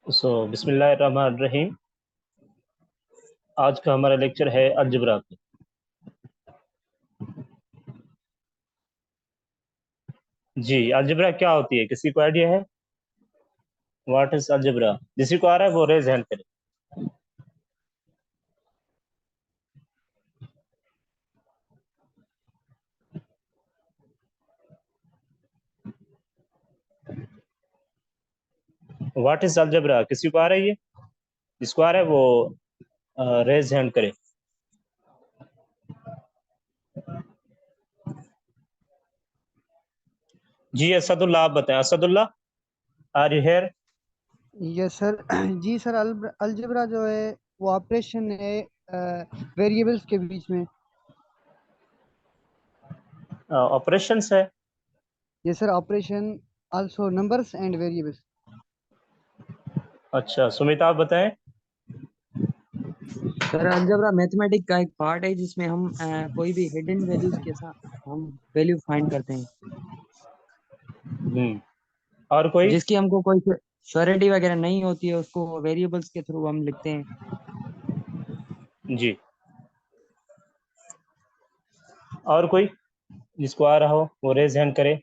बिस्मिल्लाहिर्रहमानिर्रहीम। आज का हमारा लेक्चर है अलजेब्रा पे। जी, अलजेब्रा क्या होती है, किसी को आइडिया है? What is algebra? किसी को आ रहा है वो रेज हैंड करे। व्हाट इज अलजेब्रा, किसी को आ रहा है ये? जिसको आ रहा है वो रेज हैंड करे। जी असदुल्ला, आप बताएं। Asadullah, are you here? Yes sir. जी सर, अलजेब्रा जो है वो ऑपरेशन है वेरिएबल्स के बीच में। ऑपरेशंस है। Yes sir, operation also numbers and variables. अच्छा, सुमित आप बताएं। सर अलजेब्रा मैथमेटिक का एक पार्ट है जिसमें हम कोई भी हिडन वैल्यूज के साथ हम वैल्यू फाइंड करते हैं, और कोई? जिसकी हमको कोई श्योरिटी वगैरह नहीं होती है, उसको वेरिएबल्स के थ्रू हम लिखते हैं। जी, और कोई जिसको आ रहा हो वो रेज हैंड करे।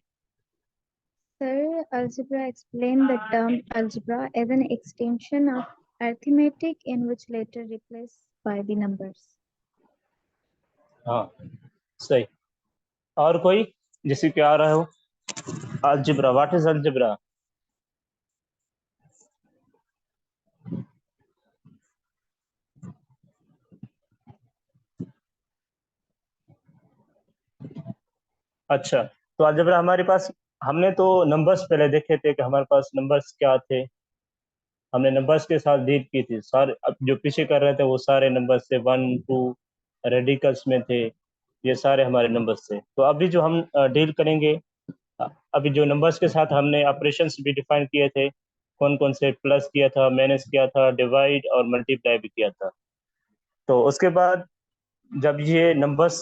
Sir, algebra explain the term algebra as an extension of arithmetic in which letter replaced by the numbers. हाँ, सही। और कोई जिसको क्या आ रहा हो? Algebra, what is algebra? अच्छा, तो अलजेब्रा हमारे पास, हमने तो नंबर्स पहले देखे थे कि हमारे पास नंबर्स क्या थे। हमने नंबर्स के साथ डील की थी सारे। अब जो पीछे कर रहे थे वो सारे नंबर्स थे, 1 2 रेडिकल्स में थे। ये सारे हमारे नंबर्स थे। तो अभी जो हम डील करेंगे, अभी जो नंबर्स के साथ हमने ऑपरेशंस भी डिफाइन किए थे, कौन कौन से, प्लस किया था, माइनस किया था, डिवाइड और मल्टीप्लाई भी किया था। तो उसके बाद जब ये नंबर्स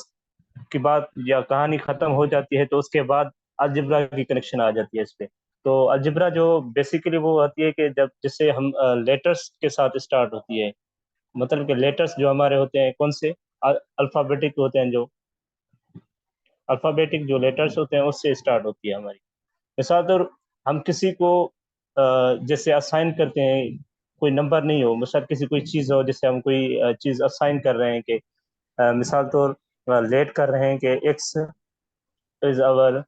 की बात या कहानी खत्म हो जाती है तो उसके बाद अलजेब्रा की कनेक्शन आ जाती है इस पे। तो अलजेब्रा जो बेसिकली वो होती है कि जब जिससे हम लेटर्स के साथ स्टार्ट होती है। मतलब कि लेटर्स जो हमारे होते हैं कौन से, अल्फ़ाबेटिक होते हैं, जो अल्फ़ाबेटिक जो लेटर्स होते हैं उससे स्टार्ट होती है हमारी। मिसाल तौर, हम किसी को जैसे असाइन करते हैं, कोई नंबर नहीं हो, मिसाल किसी कोई चीज़ हो जिससे हम कोई चीज़ असाइन कर रहे हैं कि मिसाल तौर लेट कर रहे हैं कि X is our,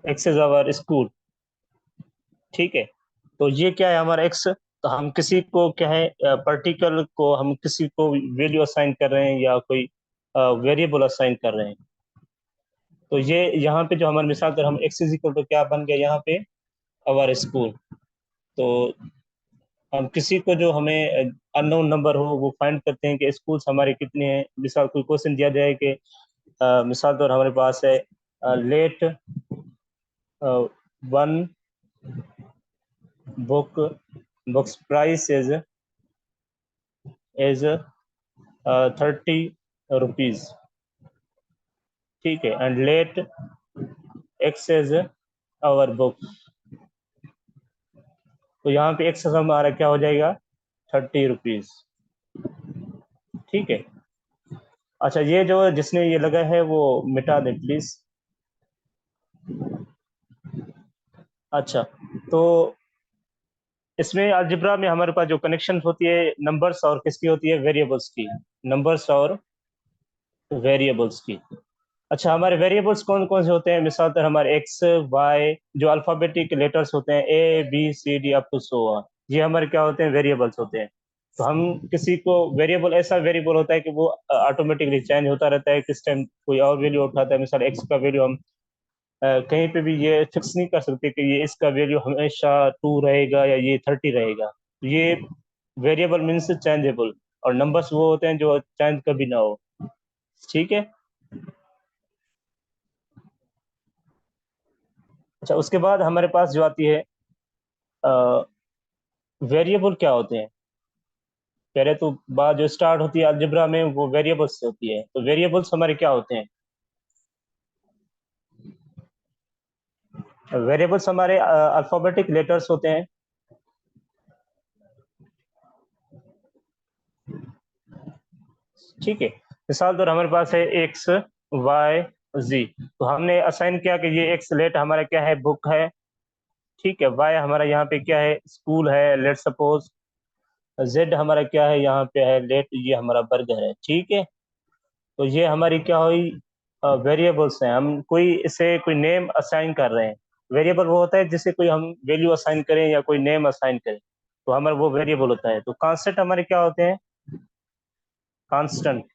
X is our school. ठीक है, तो ये क्या है हमारा एक्स। तो हम किसी को क्या है, पर्टिकुलर को हम किसी को वैल्यू असाइन कर रहे हैं या कोई वेरिएबल असाइन कर रहे हैं। तो ये यहाँ पे जो हमारे मिसाल पर हम एक्स इज इक्वल टू क्या बन गया यहाँ पे, आवर स्कूल। तो हम किसी को जो हमें अननोन नंबर हो वो फाइंड करते हैं कि स्कूल्स हमारे कितने हैं। मिसाल कोई क्वेश्चन दिया जाए कि मिसाल तौर हमारे पास है let one book, books price is 30 rupees. ठीक है, and let X is our book. तो यहाँ पे एक्स हमारा क्या हो जाएगा, 30 रुपीज। ठीक है। अच्छा, ये जो जिसने ये लगा है वो मिटा दे प्लीज। अच्छा, तो इसमें अलजेब्रा में हमारे पास जो कनेक्शन होती है नंबर्स और किसकी होती है, वेरिएबल्स की। नंबर्स और वेरिएबल्स की। अच्छा, हमारे वेरिएबल्स कौन कौन से होते हैं? मिसाल तर हमारे एक्स वाई, जो अल्फ़ाबेटिक लेटर्स होते हैं, A B C D up to so on, ये हमारे क्या होते हैं, वेरिएबल्स होते हैं। तो हम किसी को वेरिएबल, ऐसा वेरिएबल होता है कि वो ऑटोमेटिकली चेंज होता रहता है, किस टाइम कोई और वैल्यू उठाता है। मिसाल एक्स का वैल्यू हम कहीं पे भी ये फिक्स नहीं कर सकते कि ये इसका वैल्यू हमेशा 2 रहेगा या ये 30 रहेगा। ये वेरिएबल मीन्स चेंजेबल, और नंबर्स वो होते हैं जो चेंज कभी ना हो। ठीक है। अच्छा, उसके बाद हमारे पास जो आती है वेरिएबल क्या होते हैं। पहले तो बात जो स्टार्ट होती है अलजेब्रा में वो वेरिएबल्स से होती है। तो वेरिएबल्स हमारे क्या होते हैं? वेरिएबल्स हमारे अल्फाबेटिक लेटर्स होते हैं। ठीक है, मिसाल तो हमारे पास है एक्स वाई जी, तो हमने असाइन किया कि ये एक्स लेट हमारा क्या है, बुक है। ठीक है, वाई हमारा यहाँ पे क्या है, स्कूल है, लेट सपोज। जेड हमारा क्या है, यहाँ पे है लेट, ये हमारा बर्गर है। ठीक है, तो ये हमारी क्या हुई, वेरिएबल्स हैं। हम कोई इसे कोई नेम असाइन कर रहे हैं। वेरिएबल वो होता है जिसे कोई हम वैल्यू असाइन करें या कोई नेम असाइन करें, तो हमारा वो वेरिएबल होता है। तो कांस्टेंट हमारे क्या होते हैं, कांस्टेंट।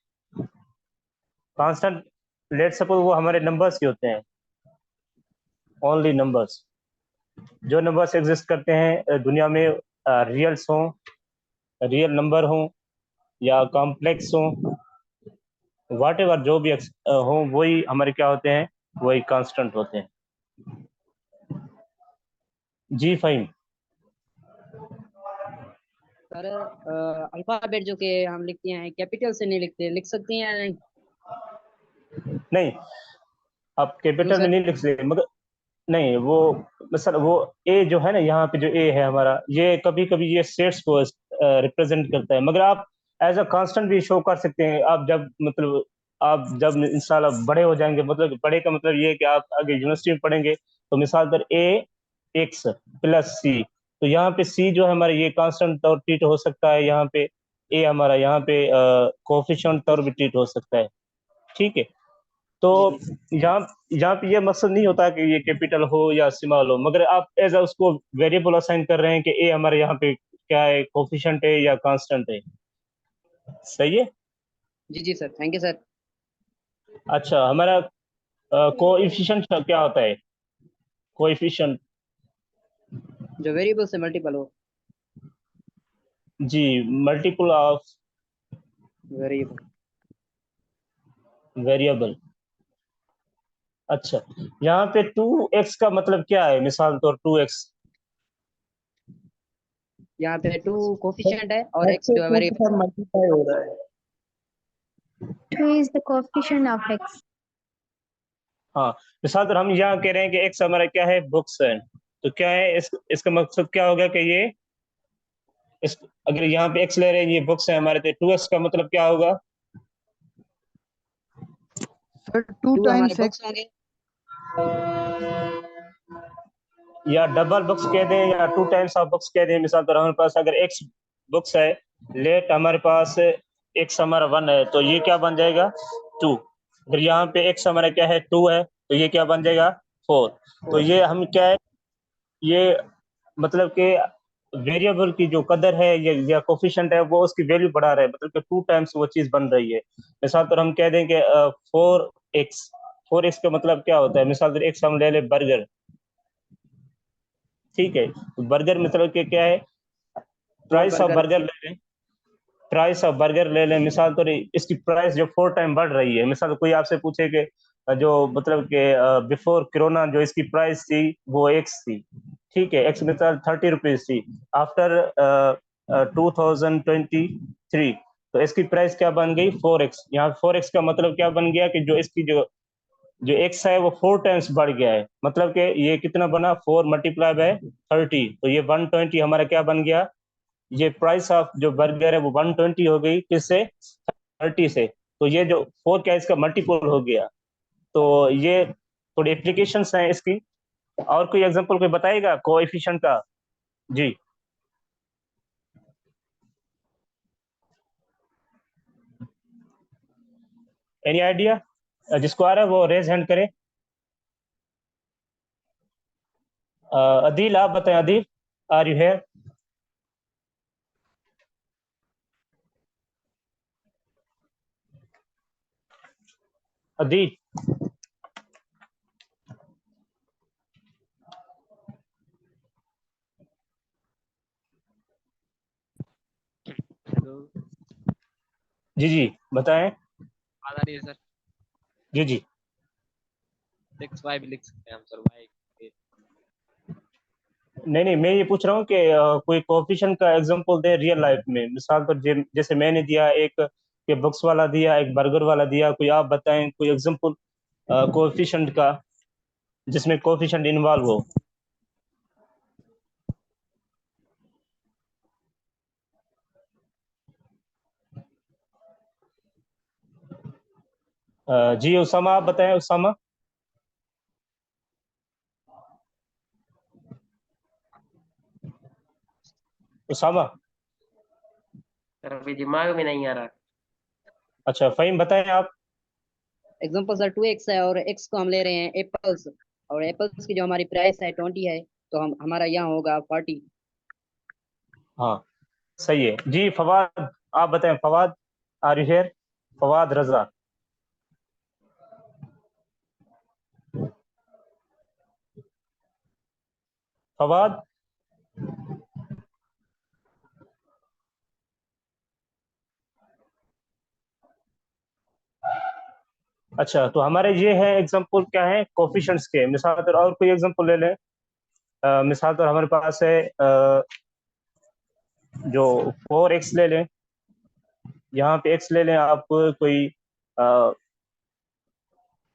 कांस्टेंट लेट सपोज वो हमारे नंबर्स ही होते हैं, ओनली नंबर्स। जो नंबर्स एग्जिस्ट करते हैं दुनिया में, रियल्स हों, रियल नंबर हों या कॉम्प्लेक्स हों, वाट एवर जो भी हो, वही हमारे क्या होते हैं, वही कांस्टेंट होते हैं। जी फाइन। सर अल्फाबेट जो कि हम लिखते हैं कैपिटल से नहीं लिखते, लिख सकते हैं या नहीं? नहीं, आप क्यों कैपिटल में सर? नहीं लिख सकते, मगर नहीं वो, सर वो ए जो है ना, यहाँ पे जो ए है हमारा, ये कभी कभी ये सेट्स को रिप्रेजेंट करता है, मगर आप एज अ कांस्टेंट भी शो कर सकते हैं। आप जब मतलब आप जब इंशाल्लाह बड़े हो जाएंगे, मतलब बड़े का मतलब ये है कि आप आगे यूनिवर्सिटी में पढ़ेंगे, तो मिसाल पर ए एक्स प्लस सी, तो यहाँ पे सी जो है हमारा ये कांस्टेंट तौर ट्रीट हो सकता है, यहाँ पे ए हमारा यहाँ पे कोफिशिएंट तौर भी ट्रीट हो सकता है। ठीक है, तो जी जी। यहाँ यहाँ पे ये मकसद नहीं होता कि ये कैपिटल हो या स्मॉल हो, मगर आप एज उसको वेरिएबल असाइन कर रहे हैं कि ए हमारे यहाँ पे क्या है, कोफिशिएंट है या कांस्टेंट है। सही है। जी जी सर, थैंक यू सर। अच्छा, हमारा कोएफिशिएंट क्या होता है, कोएफिशिएंट? जो वेरिएबल से मल्टीपल हो। जी, मल्टीपल ऑफ वेरिएबल। वेरिएबल। अच्छा, यहाँ पे 2x का मतलब क्या है, मिसाल तौर 2x? यहाँ पे 2 कोफिशिएंट है और एक्स x से जो है 2 के वेरिएबल। साथ मल्टीप्लाई हो रहा है। 2 is the coefficient of x. हाँ, मिसाल तौर हम यहाँ कह रहे हैं कि x हमारा क्या है, बुक्स है, तो क्या है इसका मकसद क्या होगा कि ये इस, अगर यहाँ पे x ले रहे हैं, ये बुक्स है हमारे, तो 2x का मतलब क्या होगा? सर 2 2 हमारे टाइम्स बुक्स एक्स। होंगे। या डबल बुक्स कह दें या 2 टाइम्स ऑफ बुक्स कह दें। मिसाल तौर हमारे पास अगर x बुक्स है, लेट हमारे पास x हमारा 1 है, तो ये क्या बन जाएगा, 2। अगर यहाँ पे x हमारा क्या है, 2 है, तो ये क्या बन जाएगा, 4। तो ये हम क्या है, ये मतलब कि वेरिएबल की जो कदर है या कोफिशिएंट है, वो उसकी वैल्यू बढ़ा रहा है, मतलब कि 2 टाइम्स वो चीज बन रही है। मिसाल तौर हम कह दें कि 4x। 4x का मतलब क्या होता है, मिसाल तौर x हम ले लें बर्गर। ठीक है, तो बर्गर मतलब कि क्या है, 4 प्राइस ऑफ बर्गर। बर्गर ले लें, प्राइस ऑफ बर्गर ले लें। मिसाल तो इसकी प्राइस जो 4 टाइम बढ़ रही है, मिसाल कोई आपसे पूछे कि जो मतलब कि बिफोर कोरोना जो इसकी प्राइस थी वो एक्स थी। ठीक है, एक्स मिसाल 30 रुपीज थी। आफ्टर 2023 तो इसकी प्राइस क्या बन गई, 4x। यहाँ 4x का मतलब क्या बन गया कि जो इसकी जो जो एक्स है वो 4 टाइम्स बढ़ गया है, मतलब कि ये कितना बना, 4 मल्टीप्लाई बाय 30, तो ये 120 हमारा क्या बन गया, ये प्राइस ऑफ जो बर्गर है वो 120 हो गई, किससे, 30 से। तो ये जो 4 क्या इसका मल्टीपल हो गया। तो ये थोड़ी एप्लीकेशंस हैं इसकी। और कोई एग्जांपल कोई बताएगा कोएफिशिएंट का? जी, एनी आइडिया? जिसको आ रहा है वो रेज हैंड करे। अदील, आप बताएं, Adeel, are you here? Adeel? Hello. जी जी, बताएं। आवाज आ रही है सर? जी जी, 6y भी लिख सकते हैं हम सर, y के। नहीं नहीं, मैं ये पूछ रहा हूँ कि कोई कोएफिशिएंट का एग्जांपल दे रियल लाइफ में। मिसाल तो जैसे मैंने दिया एक, के बुक्स वाला दिया, एक बर्गर वाला दिया, कोई आप बताएं कोई एग्जांपल कोएफिशिएंट का। जिसमें कोफिशिएंट इन्वॉल्व हो। जी उसामा, आप बताएं उसामा। उसामा। सर अभी दिमाग में नहीं आ रहा। अच्छा फ़हीम बताएं आप। एग्जाम्पल सर 2x है और x को हम ले रहे हैं एप्पल्स, और एप्पल्स की जो हमारी प्राइस है 20 है, तो हम हमारा यहाँ होगा 40। हाँ सही है जी। फवाद आप बताएं, Fawad are you here? Fawad Raza. Fawad. अच्छा तो हमारे ये है एग्जांपल क्या है कोफिशिएंट्स के। मिसाल के तौर और कोई एग्जांपल ले लें। मिसाल तौर हमारे पास है जो 4x ले लें। यहाँ पे x ले लें आप, कोई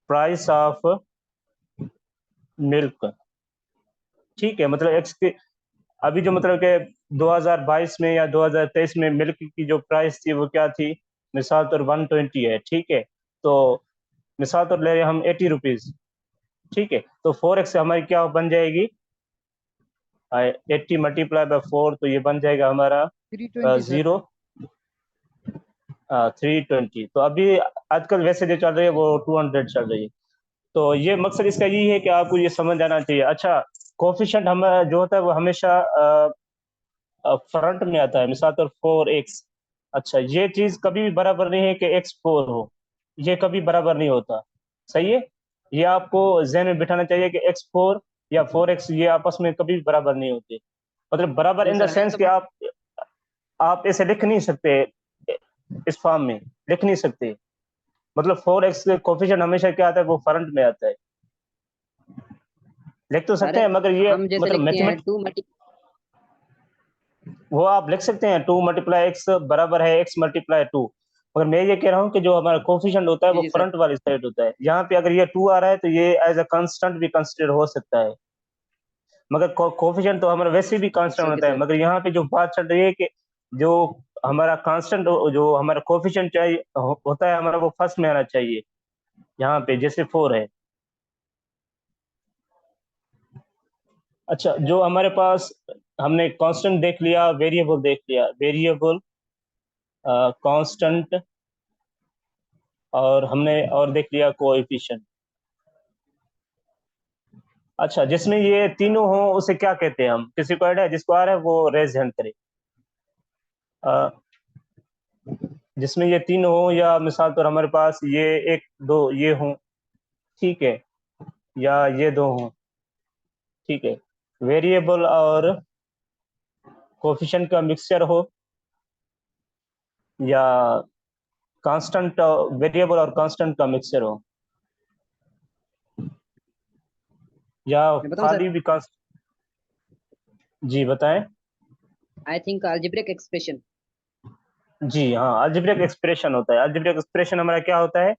प्राइस ऑफ मिल्क। ठीक है, मतलब x के अभी जो मतलब कि 2022 में या 2023 में मिल्क की जो प्राइस थी वो क्या थी? मिसाल तौर 120 है। ठीक है, तो मिसाल तौर ले रहे हैं हम 80 रुपीज। ठीक है, तो 4x से हमारी क्या बन जाएगी? 80 मल्टीप्लाई बाय 4, तो ये बन जाएगा हमारा 320 सर। 320। तो अभी आजकल वैसे जो चल रही है वो 200 चल रही है। तो ये मकसद इसका यही है कि आपको ये समझ आना चाहिए। अच्छा, कोफिशिएंट हम जो होता है वो हमेशा फ्रंट में आता है। मिसाल तौर 4x। अच्छा, ये चीज कभी भी बराबर नहीं है कि x4 हो, ये कभी बराबर नहीं होता। सही है, ये आपको जहन में बिठाना चाहिए कि x4 या 4x ये आपस में कभी बराबर नहीं होते। मतलब बराबर तो इन द सर है सेंस तो कि आप ऐसे लिख नहीं सकते, इस फॉर्म में लिख नहीं सकते। मतलब 4x कोफिशिएंट हमेशा क्या आता है, वो फ्रंट में आता है। लिख तो सकते अरे हैं मगर ये हम जैसे मतलब लिखते हैं मैथमेटिक 2 मल्टी। वो आप लिख सकते हैं 2 मल्टीप्लाई एक्स बराबर है x मल्टीप्लाई 2। मगर मैं ये कह रहा हूँ कि जो हमारा कोफिशिएंट होता है जी वो जी सर। फ्रंट वाली साइड होता है। यहाँ पे अगर ये 2 आ रहा है तो ये एज अ कांस्टेंट भी कंसिडर हो सकता है। मगर कोफिशिएंट तो हमारा वैसे भी कांस्टेंट ओके होता है। सर। मगर यहाँ पे जो बात चल रही है कि जो हमारा कांस्टेंट जो हमारा कोफिशिएंट चाहिए होता है हमारा, वो फर्स्ट में आना चाहिए। यहाँ पे जैसे 4 है। अच्छा, जो हमारे पास हमने कांस्टेंट देख लिया, वेरिएबल देख लिया, वेरिएबल, कांस्टेंट, और हमने और देख लिया कोएफिशिएंट। अच्छा, जिसमें ये तीनों हो उसे क्या कहते हैं हम? किसी को आइडिया है? जिसको आ रहा है वो रेज हैंड करे। अ, जिसमें ये तीन हो, या मिसाल तौर हमारे पास ये एक दो ये हो, ठीक है, या ये दो हो, ठीक है, वेरिएबल और कोफिशिएंट का मिक्सचर हो, या कांस्टेंट, वेरिएबल और कांस्टेंट का मिक्सचर हो, या मैं बताऊं सर? खाली भी कांस्ट। जी बताएं। I think algebraic expression. जी हाँ, अलजेब्रिक एक्सप्रेशन होता है। अलजेब्रिक एक्सप्रेशन हमारा क्या होता है?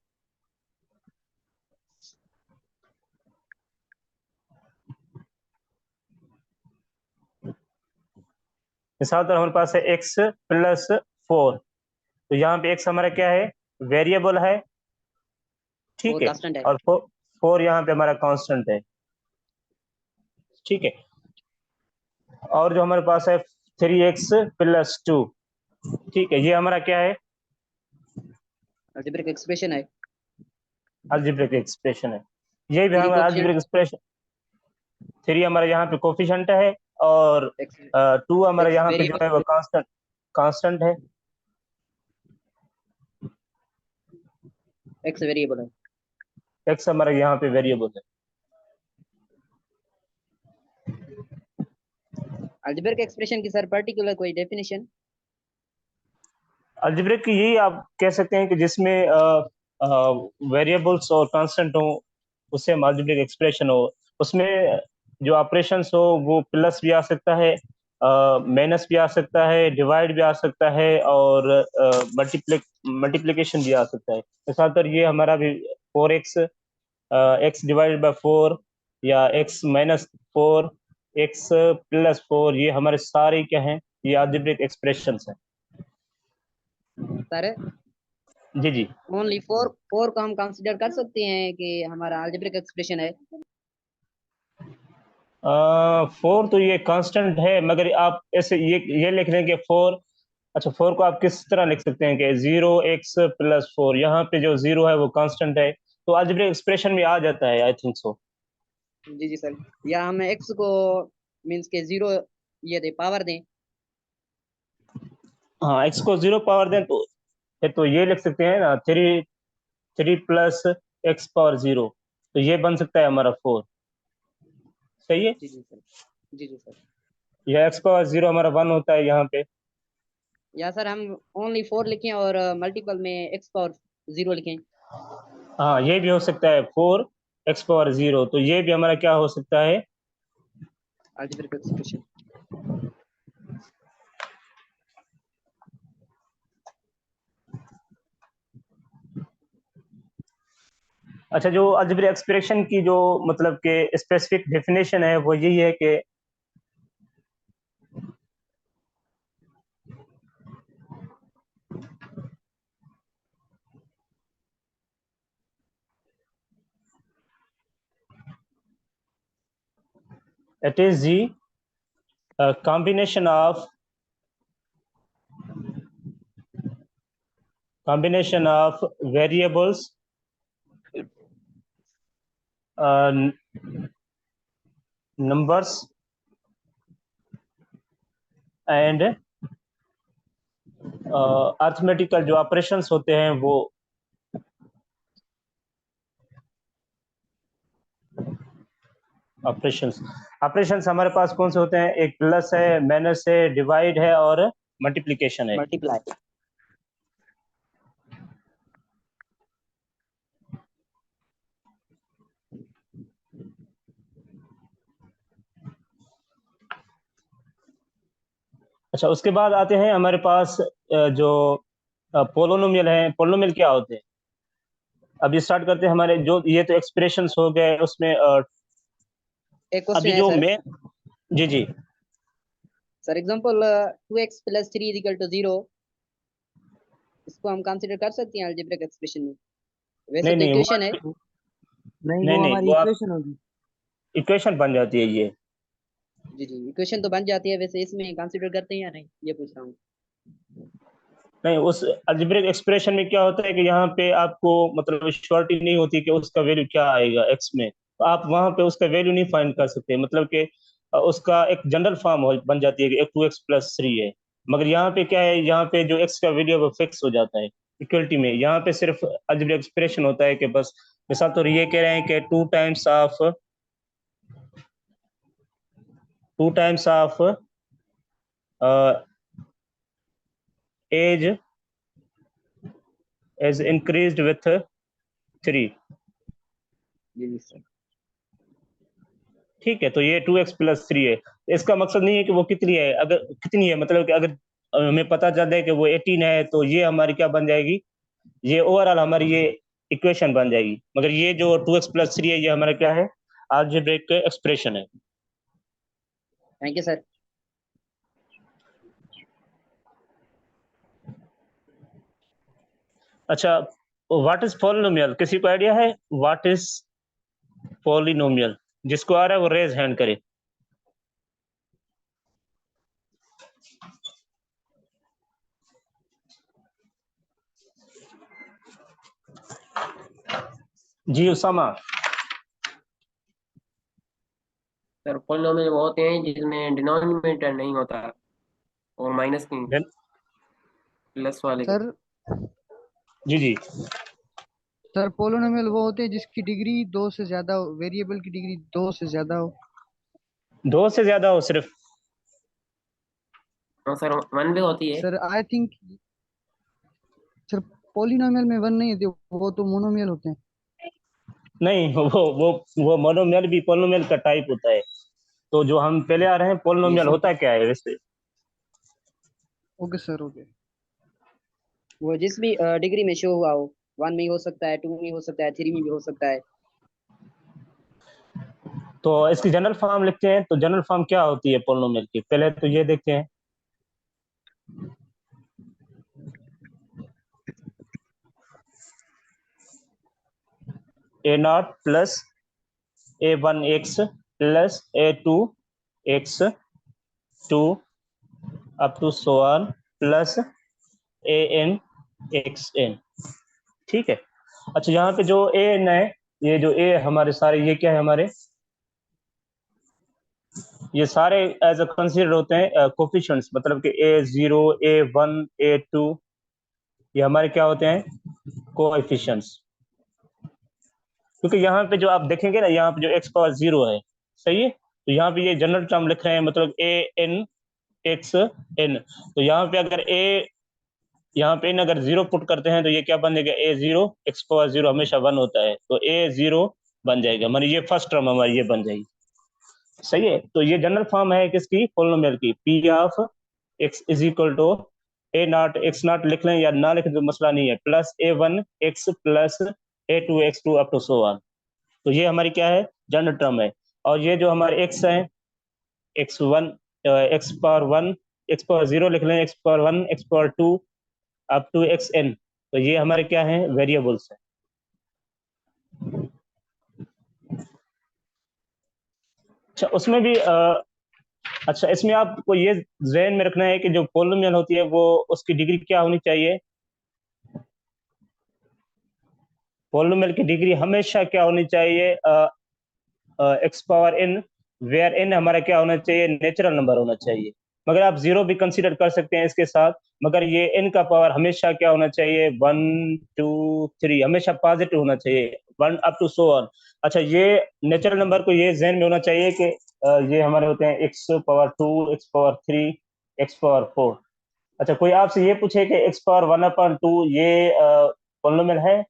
मिसाल तौर हमारे पास है x प्लस 4। तो यहाँ पे x हमारा क्या है? वेरिएबल है। ठीक और है, कांस्टेंट है। और 4 यहाँ पे हमारा कांस्टेंट है। ठीक है, और जो हमारे पास है 3x प्लस 2। ठीक है, ये हमारा क्या है? अलजेब्रिक एक्सप्रेशन है। अलजेब्रिक एक्सप्रेशन है। ये भी 3 हमारा अलजेब्रिक कोफिशिएंट। एक्सप्रेशन। 3 हमारा यहाँ पे कोफिशिएंट है, और एक्स 2 हमारा एक्स यहाँ पे जो है वो वेरिएबल। कांस्टेंट कांस्टेंट है। एक्स वेरिएबल है। x हमारा यहाँ पे वेरिएबल है। अलजेब्रिक एक्सप्रेशन की सर पर्टिकुलर कोई डेफिनेशन? अलजेब्रिक की यही आप कह सकते हैं कि जिसमें वेरिएबल्स और कांस्टेंट हो, उससे हम अलजेब्रिक एक्सप्रेशन हो। उसमें जो ऑपरेशंस हो वो प्लस भी आ सकता है, माइनस भी आ सकता है, डिवाइड भी आ सकता है, और मल्टीप्लिकेशन भी आ सकता है। मिसाल तौर ये हमारा भी 4x, x डिवाइडेड बाय 4, या x माइनस 4, x प्लस 4, ये हमारे सारे क्या हैं, ये अलजेब्रिक एक्सप्रेशंस हैं। सर जी जी। ओनली फोर फोर को हम कंसीडर कर सकते हैं कि हमारा अलजेब्रिक एक्सप्रेशन है। 4 तो ये कांस्टेंट है, मगर आप ऐसे ये लिख लें कि 4, अच्छा 4 को आप किस तरह लिख सकते हैं कि 0x प्लस 4, यहाँ पे जो 0 है वो कांस्टेंट है, तो अलजेब्रिक एक्सप्रेशन में आ जाता है, आई थिंक सो। जी जी सर, या हम x को मींस के 0 ये दे पावर दें। हाँ, x को 0 पावर दें तो ये लिख सकते हैं ना, 3 प्लस x पावर 0, तो ये बन सकता है हमारा 4। सही है। जी जी सर। जी जी सर। यह x पावर 0 हमारा 1 होता है यहाँ पे। या सर हम ओनली 4 लिखें और मल्टीपल में x पावर 0 लिखें। हाँ, ये भी हो सकता है, 4x पावर 0, तो ये भी हमारा क्या हो सकता है, अलजेब्रिक एक्सप्रेशन। अच्छा, जो अलजेब्रिक एक्सप्रेशन की जो मतलब के स्पेसिफिक डेफिनेशन है वो यही है कि it is the combination of variables numbers and arithmetical जो ऑपरेशंस होते हैं वो ऑपरेशंस हमारे पास कौन से होते हैं, एक प्लस है, माइनस है, डिवाइड है और मल्टीप्लिकेशन है। मल्टीप्लाई। अच्छा, उसके बाद आते हैं हमारे पास जो पोलोनोमियल है। पोलोनोमियल क्या होते हैं, अभी स्टार्ट करते हैं हमारे जो, ये तो एक्सप्रेशंस हो गए, उसमें एक क्वेश्चन अभी है जो सर। मेन, जी जी। Sir example 2x plus 3 equal to 0, इसको हम कंसीडर कर सकते हैं अलजेब्रिक एक्सप्रेशन में। वैसे नहीं तो नहीं इक्वेशन है। नहीं, नहीं वो नहीं, हमारी वो आप इक्वेशन होगी। इक्वेशन बन जाती है ये। जी जी, इक्वेशन तो बन जाती है, वैसे इसमें कंसीडर करते हैं या नहीं, ये पूछ रहा हूँ। नहीं, उस अलजेब्रिक एक्सप्रेशन में क्या होता है कि यहाँ पे आपको मतलब श्योरिटी नहीं होती कि उसका वैल्यू क्या आएगा एक्स में, तो आप वहां पे उसका वैल्यू नहीं फाइंड कर सकते, मतलब कि उसका एक जनरल फॉर्म बन जाती है कि 2x+3 है, मगर यहाँ पे क्या है, यहाँ पे जो एक्स का वैल्यू है वो फिक्स हो जाता है इक्वलिटी में। यहाँ पे सिर्फ अलजेब्रिक एक्सप्रेशन होता है कि बस मिसाल तो ये कह रहे हैं कि 2 times of age is increased with 3। जी जी सर। ठीक है, तो ये 2x+3 है। इसका मकसद नहीं है कि वो कितनी है, अगर कितनी है मतलब कि अगर हमें पता चल जाए कि वो 18 है तो ये हमारी क्या बन जाएगी, ये ओवरऑल हमारी ये इक्वेशन बन जाएगी, मगर ये जो 2x+3 है ये हमारा क्या है, अलजेब्रिक एक्सप्रेशन है। Thank you sir. अच्छा, व्हाट इज पॉलिनोमियल, किसी को आइडिया है व्हाट इज पॉलिनोमियल? जिसको आ रहा है वो रेज हैंड करे। जी उसामा। सर पॉलिनोमियल वो होते हैं जिसमें डिनोमिनेटर नहीं होता और माइनस की प्लस वाले के। सर जी जी। सर पोलोनोमियल वो होते हैं जिसकी डिग्री 2 से ज्यादा हो, वेरिएबल की डिग्री 2 से ज्यादा हो। 2 से ज्यादा हो सिर्फ? हाँ सर, वन भी होती है। Sir I think sir polynomial में 1 नहीं होते, वो तो मोनोमियल होते हैं। नहीं, वो मोनोमियल भी पोलिनोमियल का टाइप होता है। तो जो हम पहले आ रहे हैं, जी पोलिनोमियल सर। होता क्या है वैसे? Okay sir, okay. वो जिस भी डिग्री में शो हुआ हो, 1 में हो सकता है, 2 में हो सकता है, 3 में भी हो सकता है। तो इसकी जनरल फॉर्म लिखते हैं। तो जनरल फॉर्म क्या होती है पोलिनोमियल की, पहले तो ये देखते हैं। a0 plus a1x plus a2x2 up to so on plus an xn। ठीक है। अच्छा, यहाँ पे जो an है, ये जो a हमारे सारे, ये क्या है हमारे, ये सारे एज अ कंसीडर होते हैं कोफिशिएंट्स, मतलब कि a0 a1 a2, ये हमारे क्या होते हैं, कोएफिशिएंट्स। क्योंकि यहाँ पे जो आप देखेंगे ना, यहाँ पे जो x पावर 0 है, सही है, तो यहाँ पे ये जनरल टर्म लिख रहे हैं, मतलब an xn। तो यहाँ पे अगर यहाँ पे अगर 0 पुट करते हैं तो ये क्या बन जाएगा, a0 x पावर 0 हमेशा 1 होता है, तो a0 बन जाएगा, मतलब ये फर्स्ट टर्म हमारी ये बन जाएगी। सही है। तो ये जनरल फॉर्म है किसकी, पोलिनोमियल की। p of x is equal to a0 x0 लिख लें या ना लिखें तो मसला नहीं है, plus a1 x plus a2 x2 up to so on. तो ये हमारी क्या है, जनरल टर्म है। और ये जो हमारे x है, x1 x power 1 x power 0 लिख लें, x power 1 x power 2 up to xn। तो ये हमारे क्या है, वेरिएबल्स है। अच्छा, उसमें भी अच्छा, इसमें आपको ये ज़हन में रखना है कि जो पोलिनोमियल होती है वो उसकी डिग्री क्या होनी चाहिए। पोलिनोमियल की डिग्री हमेशा क्या होनी चाहिए, X power n, where n हमारा क्या होना चाहिए, नेचुरल नंबर होना चाहिए। मगर आप 0 भी कंसीडर कर सकते हैं इसके साथ, मगर ये n का पावर हमेशा क्या होना चाहिए, 1 2 3, हमेशा पॉजिटिव होना चाहिए, 1 अप टू सो ऑन। अच्छा, ये नेचुरल नंबर को ये जहन में होना चाहिए कि ये हमारे होते हैं x power 2 x power 3 x power 4। अच्छा, कोई आपसे ये पूछे कि x पावर 1/2 ये पोलिनोमियल है?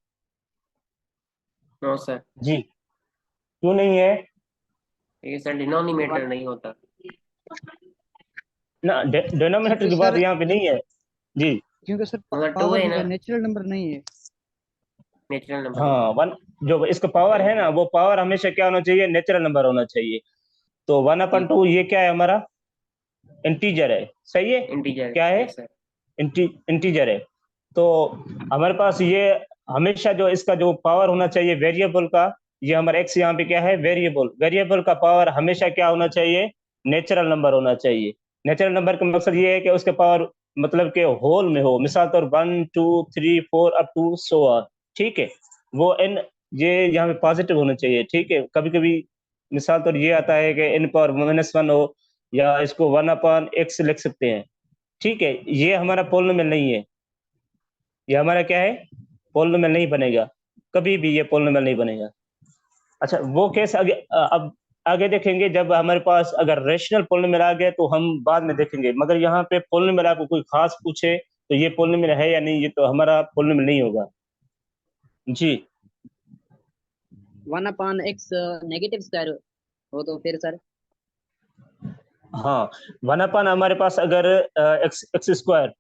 नो सर, जी, क्यों नहीं है? ये सर डिनोमिनेटर नहीं होता। ना, डिनोमिनेटर क्योंकि की बात सर यहाँ पे नहीं है जी। क्योंकि सर मगर 2 पावर है जो ना, है नेचुरल नंबर नहीं है। Natural number. हाँ, वन जो इसका पावर है ना, वो पावर हमेशा क्या होना चाहिए, नेचुरल नंबर होना चाहिए। तो 1/2 ये क्या है हमारा, इंटीजर है, सही है। इंटीजर। क्या है, यस सर। इंटीजर है। तो हमारे पास ये हमेशा जो इसका जो पावर होना चाहिए वेरिएबल का, ये हमारा एक्स यहाँ पे क्या है, वेरिएबल, वेरिएबल का पावर हमेशा क्या होना चाहिए, नेचुरल नंबर होना चाहिए। नेचुरल नंबर का मकसद ये है कि उसके पावर मतलब के होल में हो, मिसाल तौर 1 2 3 4 अप टू सो ऑन। ठीक है, वो एन ये यहाँ पे पॉजिटिव होना चाहिए। ठीक है, कभी कभी मिसाल तौर ये आता है कि एन पावर -1 हो, या इसको 1/x लिख सकते हैं। ठीक है, ये हमारा पोलिनोमियल नहीं है, ये हमारा क्या है, पोलिनोमियल नहीं बनेगा, कभी भी ये पोलिनोमियल नहीं बनेगा। अच्छा, वो केस आगे अब आगे देखेंगे, जब हमारे पास अगर रेशनल पोलिनोमियल आ गया तो हम बाद में देखेंगे। मगर यहाँ पे पोलिनोमियल आपको कोई खास पूछे तो ये पोलिनोमियल है या नहीं, ये तो हमारा पोलिनोमियल नहीं होगा जी। 1/x नेगेटिव स्क्वायर हो तो फिर सर? हाँ, 1/, हमारे पास अगर एक्स एक्स स्क्वायर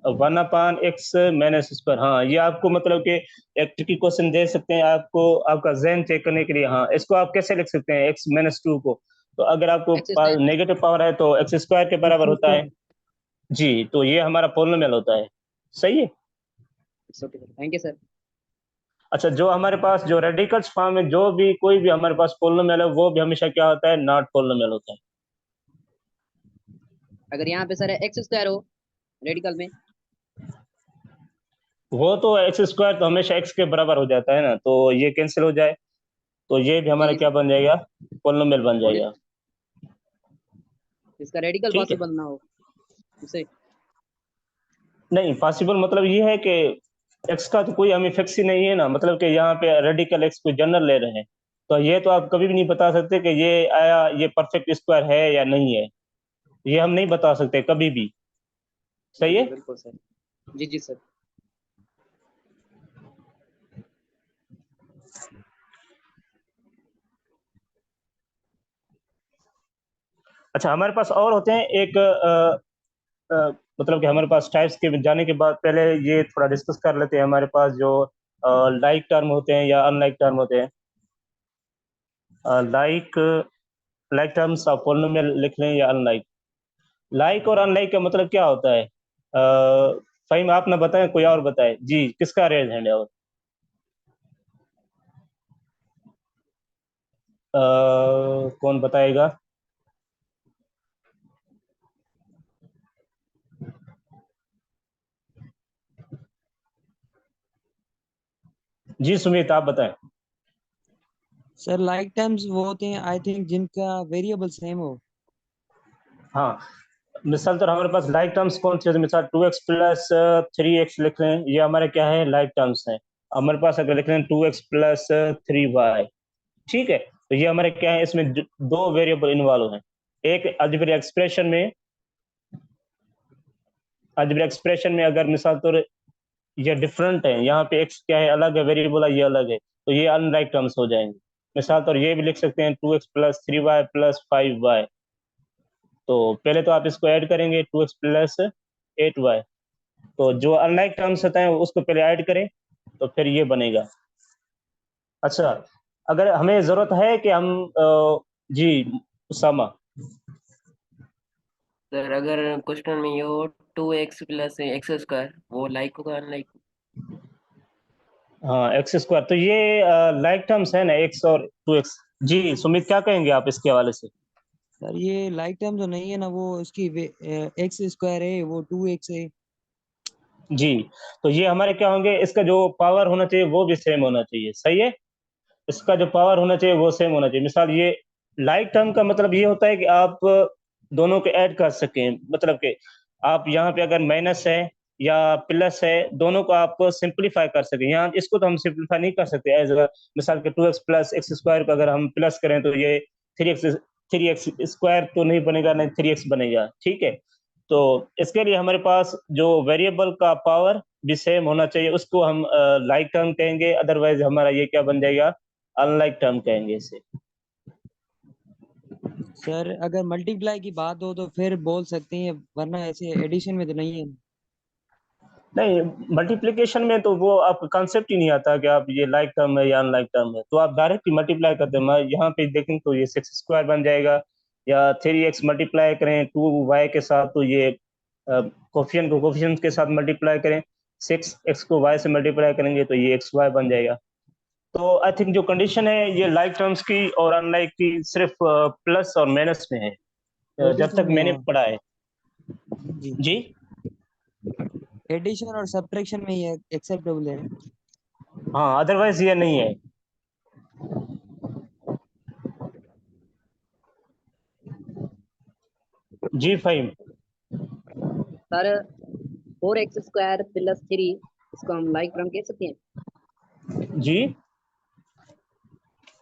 1/x-2, हाँ, ये आपको मतलब कि एक ट्रिकी क्वेश्चन दे सकते हैं आपको, आपका जहन चेक करने के लिए। हाँ, इसको आप कैसे लिख सकते हैं x-2 को, तो अगर आपको एक्स स्क्वायर। नेगेटिव पावर है तो x² के बराबर होता है जी। तो ये हमारा पोलिनोमियल होता है, सही है। Okay sir, thank you sir. अच्छा, जो हमारे पास जो रेडिकल्स फॉर्म में जो भी कोई भी हमारे पास पोलिनोमियल है, वो भी हमेशा क्या होता है, नॉट पोलिनोमियल होता है। अगर यहाँ पे सर एक्स स्क्वायर हो रेडिकल में, वो तो x² तो हमेशा x के बराबर हो जाता है ना, तो ये कैंसिल हो जाए, तो ये भी हमारा जी क्या बन जाएगा, पोलिनोमियल बन जाएगा। इसका रेडिकल ठीक है, पॉसिबल ना हो उसे। नहीं पॉसिबल मतलब ये है कि x का तो कोई हमें फिक्स ही नहीं है ना, मतलब कि यहाँ पे रेडिकल x को जनरल ले रहे हैं, तो ये तो आप कभी भी नहीं बता सकते कि ये आया, ये परफेक्ट स्क्वायर है या नहीं है, ये हम नहीं बता सकते कभी भी। सही है। बिल्कुल सर। जी जी सर। अच्छा, हमारे पास और होते हैं एक मतलब कि हमारे पास टाइप्स के जाने के बाद पहले ये थोड़ा डिस्कस कर लेते हैं। हमारे पास जो लाइक टर्म होते हैं या अनलाइक टर्म होते हैं। Like like terms of polynomial लिख लें या अनलाइक? लाइक और अनलाइक का मतलब क्या होता है? फ़हीम आप ना बताएं, कोई और बताए जी, किसका रेज हैंड है? और कौन बताएगा? जी सुमित आप बताएं। सर लाइक टर्म्स वो होते हैं आई थिंक जिनका वेरिएबल सेम हो। हाँ, मिसाल तो हमारे पास लाइक टर्म्स कौन सी होती है? मिसाल 2x प्लस 3x लिख लें, ये हमारे क्या है? लाइक टर्म्स हैं। हमारे पास अगर लिख लें 2x प्लस 3y, ठीक है, तो ये हमारे क्या है? इसमें दो वेरिएबल इन्वॉल्व हैं। एक अलजेब्रिक एक्सप्रेशन में अगर मिसाल तो ये डिफरेंट है, यहाँ पे x क्या है? अलग है, वेरिएबल है ये अलग है, तो ये अनलाइक टर्म्स हो जाएंगे। मिसाल तो ये भी लिख सकते हैं 2x plus 3y plus 5y। तो पहले तो आप इसको ऐड करेंगे 2x प्लस 8y, तो जो अनलाइक टर्म्स होते हैं उसको पहले ऐड करें तो फिर ये बनेगा। अच्छा, अगर हमें जरूरत है कि हम जी उसामा। सर अगर क्वेश्चन में ये हो 2x प्लस एक्स स्क्वायर, वो लाइक होगा अनलाइक? हाँ एक्स स्क्वायर, तो ये लाइक टर्म्स है ना, x और 2x। जी सुमित क्या कहेंगे आप इसके हवाले से? सर ये लाइक टर्म जो नहीं है ना, वो इसकी एक्स स्क्वायर है, वो 2x है। जी, तो ये हमारे क्या होंगे? इसका जो पावर होना चाहिए वो भी सेम होना चाहिए, सही है। इसका जो पावर होना चाहिए वो सेम होना चाहिए। मिसाल ये लाइक टर्म का मतलब ये होता है कि आप दोनों को ऐड कर सकें, मतलब कि आप यहाँ पे अगर माइनस है या प्लस है, दोनों को आप सिंप्लीफाई कर सकें। यहाँ इसको तो हम सिंप्लीफाई नहीं कर सकते एज मिसाल के 2x प्लस एक्स स्क्वायर को अगर हम प्लस करें तो ये 3x स्क्वायर तो नहीं बनेगा, नहीं 3x बनेगा, ठीक है। तो इसके लिए हमारे पास जो वेरिएबल का पावर भी सेम होना चाहिए, उसको हम लाइक टर्म कहेंगे, अदरवाइज हमारा ये क्या बन जाएगा? अनलाइक टर्म कहेंगे इसे। सर अगर मल्टीप्लाई की बात हो तो फिर बोल सकते हैं, वरना ऐसे एडिशन में तो नहीं है। नहीं, मल्टीप्लिकेशन में तो वो आप कॉन्सेप्ट ही नहीं आता कि आप ये लाइक टर्म है या अनलाइक टर्म है, तो आप डायरेक्ट ही मल्टीप्लाई करते हैं। मैं यहाँ पे देखें तो ये 6 स्क्वायर बन जाएगा, या 3x मल्टीप्लाई करें 2y के साथ तो ये कोफिशिएंट के साथ मल्टीप्लाई करें, 6x को y से मल्टीप्लाई करेंगे तो ये xy बन जाएगा। तो आई थिंक जो कंडीशन है ये लाइक टर्म्स की और अनलाइक की सिर्फ प्लस और माइनस में है, जब एडिशन तक में मैंने हाँ। पढ़ा है। जी, जी एडिशन और सब्ट्रैक्शन में ये एक्सेप्टेबल है। हाँ, अदरवाइज ये नहीं है। जी फाइम। सर 4x स्क्वायर प्लस 3, इसको हम लाइक टर्म कह सकते हैं? जी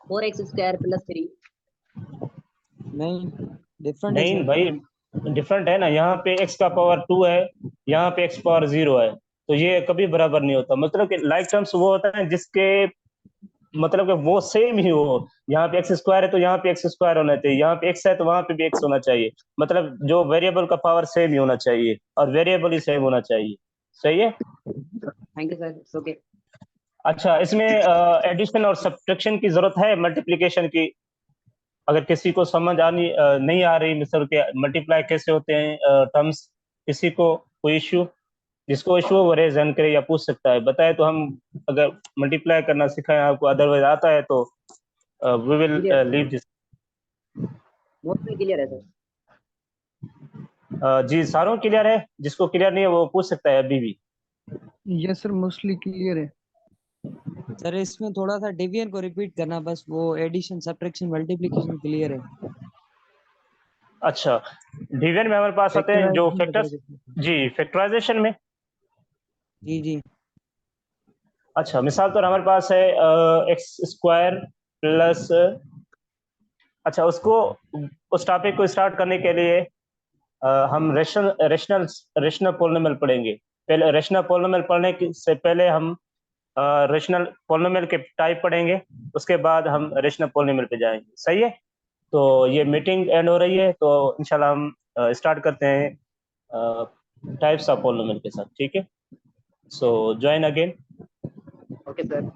4x स्क्वायर प्लस 3। नहीं, डिफरेंट है नहीं सर। भाई, डिफरेंट है ना, यहाँ पे x का पावर 2 है, यहाँ पे x पावर 0 है, तो ये कभी बराबर नहीं होता। मतलब कि लाइक टर्म्स वो होता है जिसके मतलब कि वो सेम ही हो। यहाँ पे एक्स स्क्वायर है तो यहाँ पे एक्स स्क्वायर होना चाहिए, यहाँ पे एक्स है तो वहां पे भी एक्स होना चाहिए। मतलब जो वेरिएबल का पावर सेम ही होना चाहिए और वेरिएबल ही सेम होना चाहिए, सही है। Thank you sir, it's okay. अच्छा, इसमें एडिशन और सब्ट्रैक्शन की जरूरत है मल्टीप्लिकेशन की? अगर किसी को समझ नहीं आ रही, मिसल के मल्टीप्लाई कैसे होते हैं टर्म्स, किसी को कोई इश्यू, जिसको इश्यू हो वो रेज हैंड करे या पूछ सकता है, बताए तो हम अगर मल्टीप्लाई करना सिखाएं आपको, अदरवाइज आता है तो we will clear, leave this. Mostly clear है सर। जी सारों क्लियर है, जिसको क्लियर नहीं है वो पूछ सकता है अभी भी। यस सर, मोस्टली क्लियर है। सर इसमें थोड़ा सा डिवीजन को रिपीट करना, बस वो एडिशन सब्ट्रैक्शन मल्टीप्लिकेशन क्लियर है। अच्छा, डिवीजन में हमारे पास आते हैं जो फैक्टराइजेशन फैक्टर्स। वगैरह। जी फैक्टराइजेशन में, जी जी। अच्छा मिसाल तो हमारे पास है एक्स स्क्वायर प्लस, अच्छा उसको, उस टॉपिक को स्टार्ट करने के लिए हम रेशनल रेशनल पॉलिनोमियल पढ़ेंगे। पहले रेशनल पॉलिनोमियल से पहले हम रेशनल पॉलिनोमियल के टाइप पढ़ेंगे, उसके बाद हम रेशनल पॉलिनोमियल पे जाएंगे, सही है। तो ये मीटिंग एंड हो रही है, तो इंशाल्लाह हम स्टार्ट करते हैं टाइप्स ऑफ पॉलिनोमियल के साथ, ठीक है। सो ज्वाइन अगेन। Okay sir.